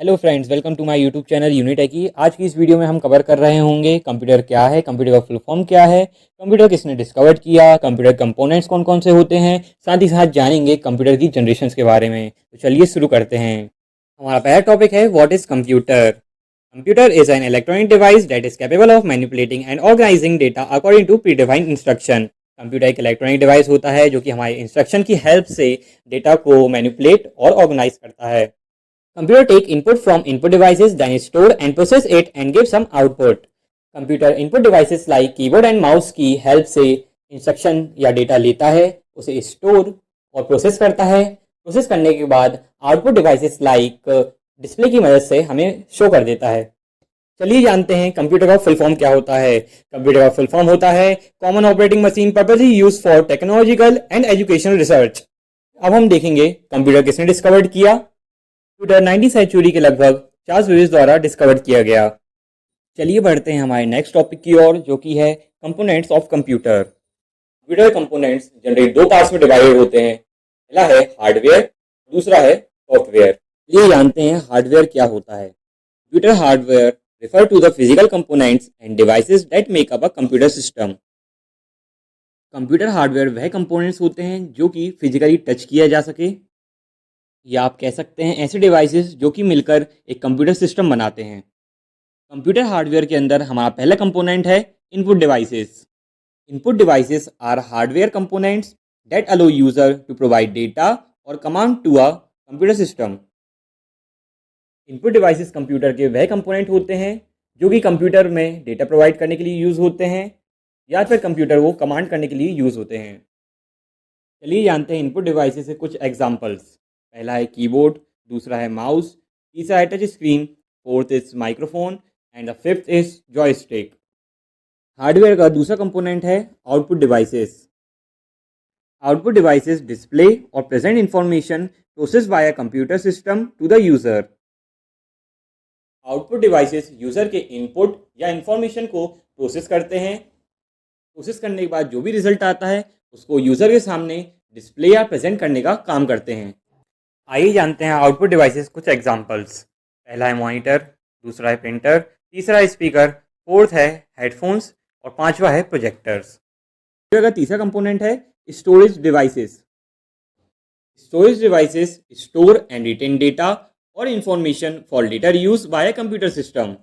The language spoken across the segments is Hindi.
Hello friends, welcome to my YouTube channel यूनिटेकी। आज की इस वीडियो में हम कवर कर रहे होंगे कंप्यूटर क्या है, कंप्यूटर का फुल फॉर्म क्या है, कंप्यूटर किसने डिस्कवर किया, कंप्यूटर कंपोनेंट्स कौन कौन से होते हैं, साथ ही साथ जानेंगे कंप्यूटर की जनरेशन्स के बारे में। तो चलिए शुरू करते हैं। हमारा पहला टॉपिक है what is computer. Computer is an electronic device that is capable of manipulating and organizing data according to predefined instruction. Computer एक इलेक्ट्रॉनिक डिवाइस होता है जो कि हमारे इंस्ट्रक्शन की हेल्प से डेटा को मैनिपुलेट और ऑर्गेनाइज करता है। Computer take input from input devices, then store and process it and give some output. Computer input devices like keyboard and mouse की help से instruction या data लेता है, उसे store और process करता है। process करने के बाद output devices like display की मदद से हमें show कर देता है। चलिए जानते हैं कंप्यूटर का फुल फॉर्म क्या होता है। कंप्यूटर का फुल फॉर्म होता है common operating machine purposely use for technological and educational research. अब हम देखेंगे कंप्यूटर किसने डिस्कवर्ड किया। कंप्यूटर 19वीं सेंचुरी के लगभग चार्ल्स बेबेज द्वारा डिस्कवर किया गया। चलिए बढ़ते हैं हमारे नेक्स्ट टॉपिक की ओर, जो कि है components of computer. Computer components generally दो पार्ट्स में डिवाइडेड होते हैं। पहला है हार्डवेयर, दूसरा है सॉफ्टवेयर। ये जानते हैं हार्डवेयर क्या होता है। Computer hardware refer to the physical components and devices that make up a computer system. Computer hardware वह कंपोनेंट्स होते हैं जो कि फिजिकली टच किया जा सके, या आप कह सकते हैं ऐसे डिवाइसेस जो कि मिलकर एक कंप्यूटर सिस्टम बनाते हैं। कंप्यूटर हार्डवेयर के अंदर हमारा पहला कंपोनेंट है input devices. Input devices are hardware components that allow user to provide data और command to a computer system. Input devices computer के वह कंपोनेंट होते हैं जो कि कंप्यूटर में डेटा प्रोवाइड करने के लिए यूज़ होते हैं या फिर कंप्यूटर को कमांड करने के लिए यूज़ होते हैं। चलिए जानते हैं इनपुट डिवाइसेस से कुछ एग्जांपल्स। पहला है कीबोर्ड, दूसरा है माउस, तीसरा है touch screen, fourth is microphone and the fifth is joystick. Hardware का दूसरा कंपोनेंट है output devices. Output devices display और present information process via computer system to the user. Output devices user के इनपुट या इंफॉर्मेशन को प्रोसेस करते हैं। प्रोसेस करने के बाद जो भी रिजल्ट आता है उसको यूज़र के सामने डिस्प्ले या प्रेजेंट करने का काम करते हैं। आइए जानते हैं आउटपुट डिवाइसेस कुछ एग्जांपल्स। पहला है मॉनिटर, दूसरा है प्रिंटर, तीसरा है स्पीकर, फोर्थ है हेडफोन्स और पांचवा है प्रोजेक्टर्स। का तीसरा कंपोनेंट है storage devices. Storage devices store and retain data और information for later use by computer system.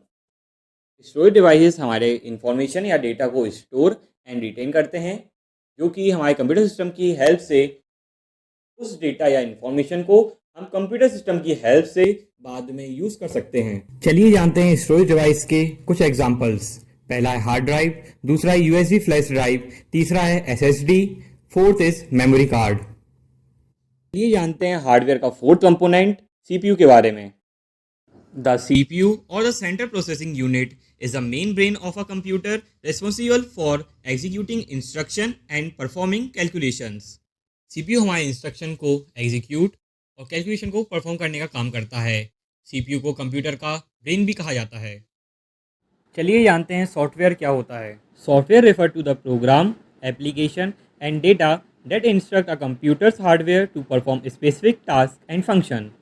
Storage devices हमारे इंफॉर्मेशन या डेटा को स्टोर एंड रिटेन करते हैं, जो कि हमारे कंप्यूटर सिस्टम की हेल्प से उस डेटा या इंफॉर्मेशन को हम कंप्यूटर सिस्टम की हेल्प से बाद में यूज कर सकते हैं। चलिए जानते हैं स्टोरेज डिवाइस के कुछ एग्जांपल्स। पहला है हार्ड ड्राइव, दूसरा है यूएसबी फ्लैश ड्राइव, तीसरा है SSD, fourth is memory card. चलिए जानते हैं हार्डवेयर का फोर्थ कंपोनेंट सीपीयू के बारे में। The CPU or the central processing unit is the main brain of a computer responsible for executing instruction and performing calculations. CPU हमारे इंस्ट्रक्शन को एग्जीक्यूट और कैलकुलेशन को परफॉर्म करने का काम करता है। CPU को कंप्यूटर का ब्रेन भी कहा जाता है। चलिए जानते हैं सॉफ्टवेयर क्या होता है। Software refer to the program, application and data that instruct a computer's hardware to perform specific tasks and function.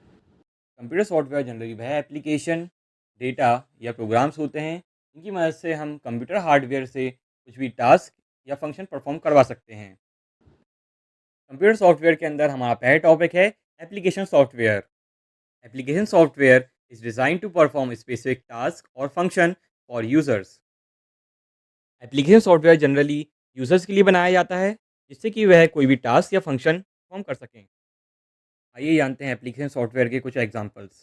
Computer software generally वह एप्लीकेशन, डेटा या प्रोग्राम्स होते हैं जिनकी मदद से हम कंप्यूटर हार्डवेयर से कुछ भी टास्क या फंक्शन परफॉर्म करवा सकते हैं। कंप्यूटर सॉफ्टवेयर के अंदर हमारा पहला टॉपिक है application software. Application software is design to perform specific task और function for users. Application software generally users के लिए बनाया जाता है जिससे कि वह कोई भी टास्क या फंक्शन परफॉर्म कर सकें। आइए जानते हैं एप्लीकेशन सॉफ्टवेयर के कुछ एग्जांपल्स।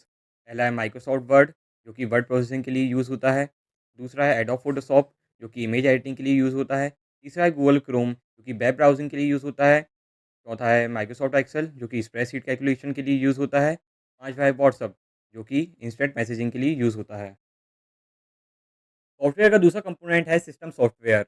पहला है माइक्रोसॉफ्ट वर्ड, जो कि वर्ड प्रोसेसिंग के लिए यूज़ होता है। दूसरा है एडोब फोटोशॉप, जो कि इमेज एडिटिंग के लिए यूज़ होता है। तीसरा है गूगल क्रोम, जो कि वेब ब्राउजिंग के लिए यूज़ होता है। चौथा है माइक्रोसॉफ्ट एक्सेल, जो कि स्प्रेडशीट कैलकुलेशन के लिए यूज़ होता है। पाँचवा है व्हाट्सअप, जो कि इंस्टेंट मैसेजिंग के लिए यूज़ होता है। सॉफ्टवेयर का दूसरा कंपोनेंट है system software.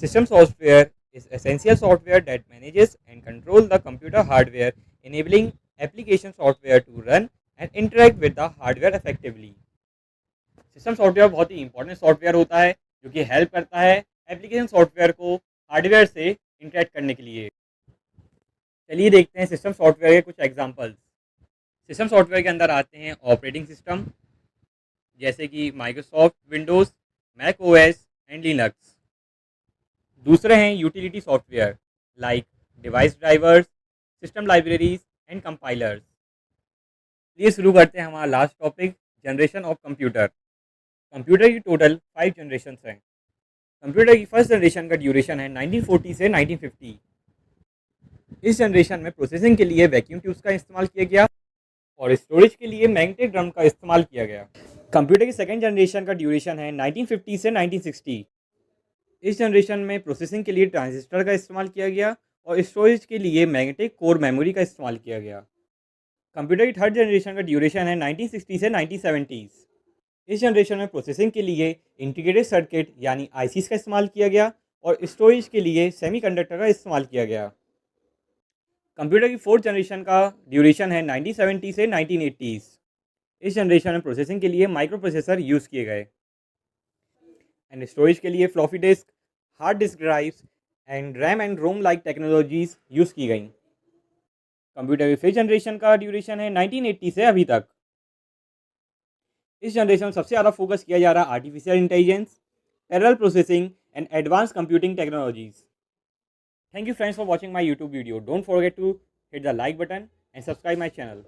System software is essential software that manages and control the computer hardware, enabling application software to run and interact with the hardware effectively. System software बहुत ही इंपॉर्टेंट सॉफ्टवेयर होता है जो कि हेल्प करता है एप्लीकेशन सॉफ्टवेयर को हार्डवेयर से इंटरेक्ट करने के लिए। चलिए देखते हैं सिस्टम सॉफ्टवेयर के कुछ एग्जांपल्स। सिस्टम सॉफ्टवेयर के अंदर आते हैं ऑपरेटिंग सिस्टम, जैसे कि Microsoft Windows, Mac OS and Linux. दूसरे हैं utility software like device drivers, system libraries and compilers. ये शुरू करते हैं हमारा last topic, generation of computer. Computer की टोटल 5 जनरेशन हैं। कंप्यूटर की फर्स्ट जनरेशन का ड्यूरेशन है 1940 से 1950। इस जनरेशन में प्रोसेसिंग के लिए वैक्यूम ट्यूब्स का इस्तेमाल किया गया और स्टोरेज के लिए मैग्नेटिक ड्रम का इस्तेमाल किया गया। कंप्यूटर की सेकेंड जनरेशन का ड्यूरेशन है 1950 से 1960। इस जनरेशन में प्रोसेसिंग के लिए ट्रांजिस्टर का इस्तेमाल किया गया और स्टोरेज के लिए मैग्नेटिक कोर मेमोरी का इस्तेमाल किया गया। कंप्यूटर की थर्ड जनरेशन का ड्यूरेशन है 1960 से 1970। इस जनरेशन में प्रोसेसिंग के लिए इंटीग्रेटेड सर्किट यानी आईसीज का इस्तेमाल किया गया और स्टोरेज के लिए सेमीकंडक्टर का इस्तेमाल किया गया। कंप्यूटर की फोर्थ जनरेशन का ड्यूरेशन है 1970 से 1980। इस जनरेशन में प्रोसेसिंग के लिए माइक्रो प्रोसेसर यूज़ किए गए एंड स्टोरेज के लिए floppy disk, hard disk drives and RAM and ROM like technologies use की गई। कंप्यूटर की फिफ्थ जनरेशन का ड्यूरेशन है 1980 से अभी तक। इस जनरेशन में सबसे ज़्यादा फोकस किया जा रहा है artificial intelligence, parallel processing and advance computing technologies. Thank you friends for watching my YouTube video. Don't forget to hit the like button and subscribe my channel.